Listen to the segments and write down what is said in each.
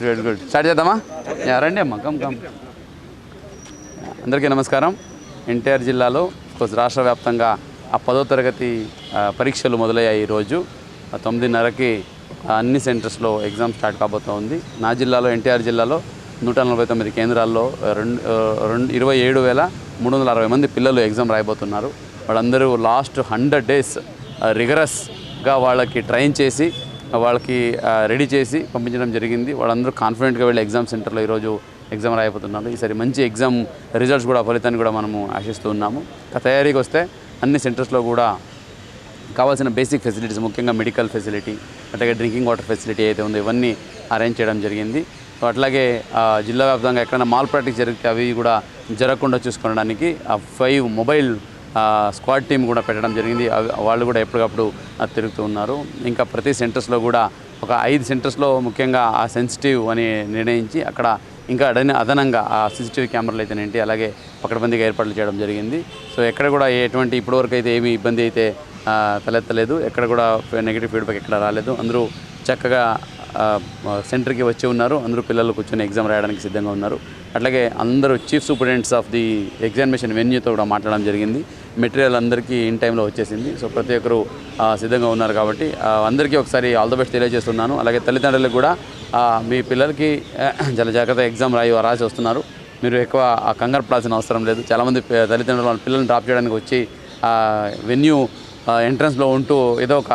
Good good start చేద్దామా? రండి అమ్మా, కమ్ కమ్. అందరికీ నమస్కారం. ఎన్టీఆర్ జిల్లాలో రాష్ట్ర వ్యాప్తంగా 10వ తరగతి పరీక్షలు మొదలయ్యాయి. ఈరోజు 9:30కి అన్ని సెంటర్స్లో ఎగ్జామ్ స్టార్ట్ కాబోతోంది. నా జిల్లాలో, ఎన్టీఆర్ జిల్లాలో 149 కేంద్రాల్లో 27,360 మంది పిల్లలు ఎగ్జామ్ రాయబోతున్నారు. వాళ్ళందరూ లాస్ట్ 100 days రిగరస్గా వాళ్ళకి ట్రైన్ చేసి, వాళ్ళకి రెడీ చేసి పంపించడం జరిగింది. వాళ్ళందరూ కాన్ఫిడెంట్గా వెళ్ళి ఎగ్జామ్ సెంటర్లో ఈరోజు ఎగ్జామ్ రాయబోతున్నారు. ఈసారి మంచి ఎగ్జామ్ రిజల్ట్స్ కూడా, ఫలితాన్ని కూడా మనము ఆశిస్తూ ఉన్నాము. తయారీకి వస్తే అన్ని సెంటర్స్లో కూడా కావాల్సిన బేసిక్ ఫెసిలిటీస్, ముఖ్యంగా మెడికల్ ఫెసిలిటీ, అట్లాగే డ్రింకింగ్ వాటర్ ఫెసిలిటీ అయితే ఉందో ఇవన్నీ అరేంజ్ చేయడం జరిగింది. సో అట్లాగే జిల్లా వ్యాప్తంగా ఎక్కడైనా మాల్ ప్రాక్టీస్ జరిగితే అవి కూడా జరగకుండా చూసుకోవడానికి 5 మొబైల్ స్క్వాడ్ టీమ్ కూడా పెట్టడం జరిగింది. వాళ్ళు కూడా ఎప్పటికప్పుడు తిరుగుతూ ఉన్నారు. ఇంకా ప్రతి సెంటర్స్లో కూడా ఒక 5 సెంటర్స్లో ముఖ్యంగా ఆ సెన్సిటివ్ అని నిర్ణయించి అక్కడ ఇంకా అదనంగా ఆ CCTV కెమెరాలు అయితేనేంటి, అలాగే పకడ్బందీగా ఏర్పాట్లు చేయడం జరిగింది. సో ఎక్కడ కూడా ఎటువంటి ఇప్పటివరకు అయితే ఏమీ ఇబ్బంది అయితే తలెత్తలేదు. ఎక్కడ కూడా నెగిటివ్ ఫీడ్బ్యాక్ ఎక్కడ రాలేదు. అందరూ చక్కగా సెంటర్కి వచ్చి ఉన్నారు. అందరూ పిల్లలు కూర్చొని ఎగ్జామ్ రాయడానికి సిద్ధంగా ఉన్నారు. అట్లాగే అందరూ chief superintendents of the examination వెన్యూతో కూడా మాట్లాడడం జరిగింది. మెటీరియల్ అందరికీ ఇన్ టైంలో వచ్చేసింది. సో ప్రతి ఒక్కరు సిద్ధంగా ఉన్నారు. కాబట్టి అందరికీ ఒకసారి ఆల్ ద బెస్ట్ తెలియజేస్తున్నాను. అలాగే తల్లిదండ్రులకు కూడా మీ పిల్లలకి చాలా జాగ్రత్తగా ఎగ్జామ్ రాసి వస్తున్నారు. మీరు ఎక్కువ కంగారు పడాల్సిన అవసరం లేదు. చాలామంది తల్లిదండ్రులు వాళ్ళ పిల్లల్ని డ్రాప్ చేయడానికి వచ్చి వెన్యూ ఎంట్రన్స్లో ఉంటూ ఏదో ఒక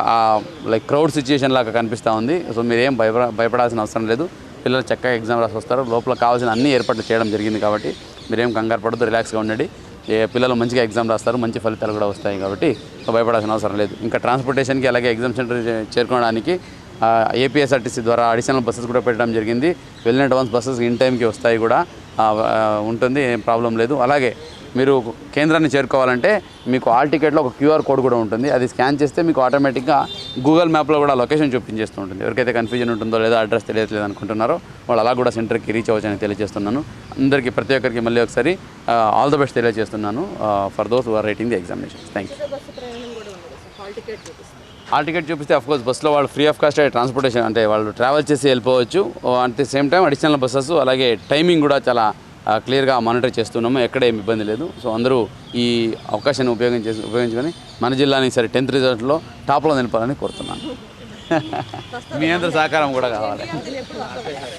లైక్ క్రౌడ్ సిచ్యుయేషన్ లాగా కనిపిస్తూ ఉంది. సో మీరేం భయపడాల్సిన అవసరం లేదు. పిల్లలు చక్కగా ఎగ్జామ్ రాసి వస్తారు. లోపల కావాల్సిన అన్ని ఏర్పాట్లు చేయడం జరిగింది. కాబట్టి మీరేం కంగారు పడద్దు, రిలాక్స్గా ఉండండి. పిల్లలు మంచిగా ఎగ్జామ్ రాస్తారు, మంచి ఫలితాలు కూడా వస్తాయి. కాబట్టి భయపడాల్సిన అవసరం లేదు. ఇంకా ట్రాన్స్పోర్టేషన్కి, అలాగే ఎగ్జామ్ సెంటర్ చేరుకోవడానికి APSRTC ద్వారా అడిషనల్ బస్సెస్ కూడా పెట్టడం జరిగింది. వెల్ అడ్వాన్స్ బస్సెస్ ఇన్ టైంకి వస్తాయి కూడా ఉంటుంది, ఏం ప్రాబ్లం లేదు. అలాగే మీరు కేంద్రాన్ని చేరుకోవాలంటే మీకు ఆల్ టికెట్లో ఒక QR కోడ్ కూడా ఉంటుంది. అది స్కాన్ చేస్తే మీకు ఆటోమేటిక్గా గూగుల్ మ్యాప్లో కూడా లొకేషన్ చూపించేస్తూ ఉంటుంది. ఎవరికైతే కన్ఫ్యూజన్ ఉంటుందో లేదా అడ్రస్ తెలియట్లేదు అనుకుంటున్నారో వాళ్ళు అలా కూడా సెంటర్కి రీచ్ అవ్వచ్చని తెలియజేస్తున్నాను. అందరికీ, ప్రతి ఒక్కరికి మళ్ళీ ఒకసారి ఆల్ ద బెస్ట్ తెలియజేస్తున్నాను for those who are writing the examinations. Thank you. Hall ticket చూపిస్తే అఫ్కోర్స్ బస్సులో వాళ్ళు ఫ్రీ ఆఫ్ కాస్ట్ ట్రాన్స్పోర్టేషన్, అంటే వాళ్ళు ట్రావెల్ చేసి వెళ్ళిపోవచ్చు. At the same time additional buses, అలాగే టైమింగ్ కూడా చాలా క్లియర్గా మానిటర్ చేస్తున్నాము. ఎక్కడ ఏమి ఇబ్బంది లేదు. సో అందరూ ఈ అవకాశాన్ని ఉపయోగించుకొని మన జిల్లాని సరే 10th రిజల్ట్లో టాప్లో నిలపాలని కోరుతున్నాను. మీ అందరి సహకారం కూడా కావాలి.